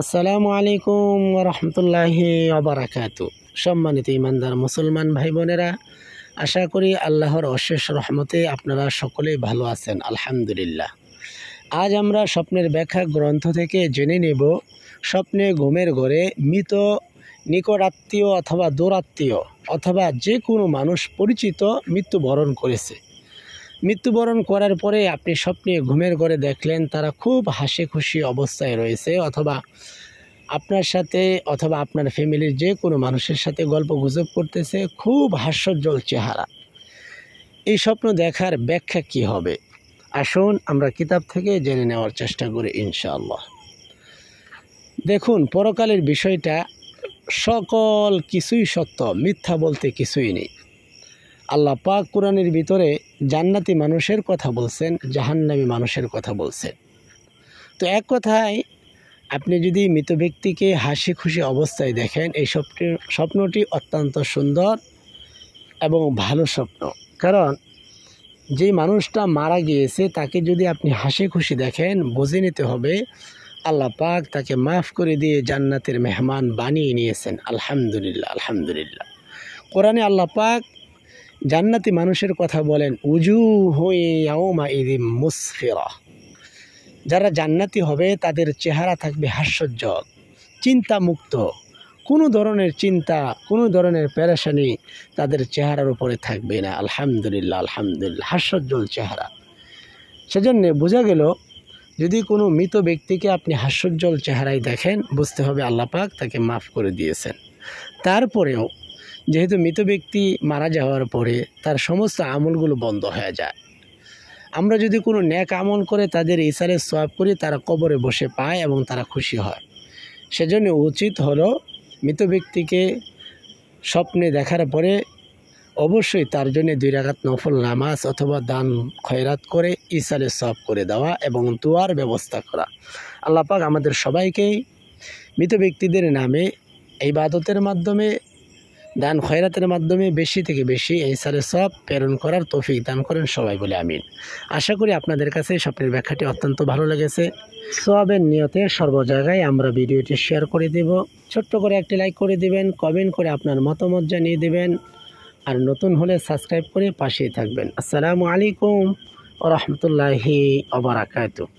আসসালামু আলাইকুম ওয়া রাহমাতুল্লাহি ওয়া বারাকাতু। সম্মানিত ইমানদার মুসলমান ভাই বোনেরা, আশা করি আল্লাহর অশেষ রহমতে আপনারা সকলেই ভালো আছেন, আলহামদুলিল্লাহ। আজ আমরা স্বপ্নের ব্যাখ্যা গ্রন্থ থেকে জেনে নেব স্বপ্নে ঘুমের ঘরে মৃত নিকটাত্মীয় অথবা দূরাত্মীয় অথবা যে কোনো মানুষ পরিচিত মৃত্যুবরণ করেছে। মৃত্যুবরণ করার পরে আপনি স্বপ্নে ঘুমের ঘরে দেখলেন তারা খুব হাসি খুশি অবস্থায় রয়েছে, অথবা আপনার সাথে অথবা আপনার ফ্যামিলির যে কোনো মানুষের সাথে গল্প গুজব করতেছে, খুব হাস্যোজ্জ্বল চেহারা। এই স্বপ্ন দেখার ব্যাখ্যা কি হবে? আসুন আমরা কিতাব থেকে জেনে নেওয়ার চেষ্টা করি ইনশাআল্লাহ। দেখুন, পরকালের বিষয়টা সকল কিছুই সত্য, মিথ্যা বলতে কিছুই নেই। আল্লাহ পাক কোরআনের ভিতরে জান্নাতি মানুষের কথা বলছেন, জাহান্নামী মানুষের কথা বলছেন। তো এক কথায় আপনি যদি মৃত ব্যক্তিকে হাসি খুশি অবস্থায় দেখেন, এই স্বপ্নটি অত্যন্ত সুন্দর এবং ভালো স্বপ্ন। কারণ যে মানুষটা মারা গিয়েছে তাকে যদি আপনি হাসি খুশি দেখেন, বুঝে নিতে হবে আল্লাহ পাক তাকে মাফ করে দিয়ে জান্নাতের মেহমান বানিয়ে নিয়েছেন। আলহামদুলিল্লাহ, আলহামদুলিল্লাহ। কোরআনে আল্লাহ পাক জান্নাতি মানুষের কথা বলেন, উজুহু ইয়াউমাইযিন মুসফিরা। যারা জান্নাতি হবে তাদের চেহারা থাকবে হাস্যোজ্জ্বল, চিন্তামুক্ত, কোনো ধরনের চিন্তা, কোনো ধরনের পেরেশানি তাদের চেহারার উপরে থাকবে না। আলহামদুলিল্লাহ, আলহামদুলিল্লাহ, হাস্যোজ্জ্বল চেহারা। সেজন্য বোঝা গেল, যদি কোনো মৃত ব্যক্তিকে আপনি হাস্যোজ্জ্বল চেহারায় দেখেন, বুঝতে হবে আল্লাহ পাক তাকে মাফ করে দিয়েছেন। তারপরেও যেহেতু মৃত ব্যক্তি মারা যাওয়ার পরে তার সমস্ত আমলগুলো বন্ধ হয়ে যায়, আমরা যদি কোনো নেক আমল করে তাদের ইসারে সওয়াব করি, তারা কবরে বসে পায় এবং তারা খুশি হয়। সেজন্য উচিত হলো মৃত ব্যক্তিকে স্বপ্নে দেখার পরে অবশ্যই তার জন্য 2 রাকাত নফল নামাজ অথবা দান খয়রাত করে ইসারে সওয়াব করে দেওয়া এবং দোয়ার ব্যবস্থা করা। আল্লাহ পাক আমাদের সবাইকেই মৃত ব্যক্তিদের নামে ইবাদতের মাধ্যমে, দান খয়রাতের মাধ্যমে বেশি থেকে বেশি ইসারে সওয়াব প্রেরণ করার তৌফিক দান করেন, সবাই বলে আমিন। আশা করি আপনাদের কাছে স্বপ্নের ব্যাখ্যাটি অত্যন্ত ভালো লেগেছে। সওয়াবের নিয়তে সর্ব জায়গায় আমরা ভিডিওটি শেয়ার করে দেব। ছোট্ট করে একটি লাইক করে দিবেন, কমেন্ট করে আপনার মতামত জানিয়ে দেবেন, আর নতুন হলে সাবস্ক্রাইব করে পাশেই থাকবেন। আসসালামু আলাইকুম ওয়া রাহমাতুল্লাহি ওয়া বারাকাতুহু।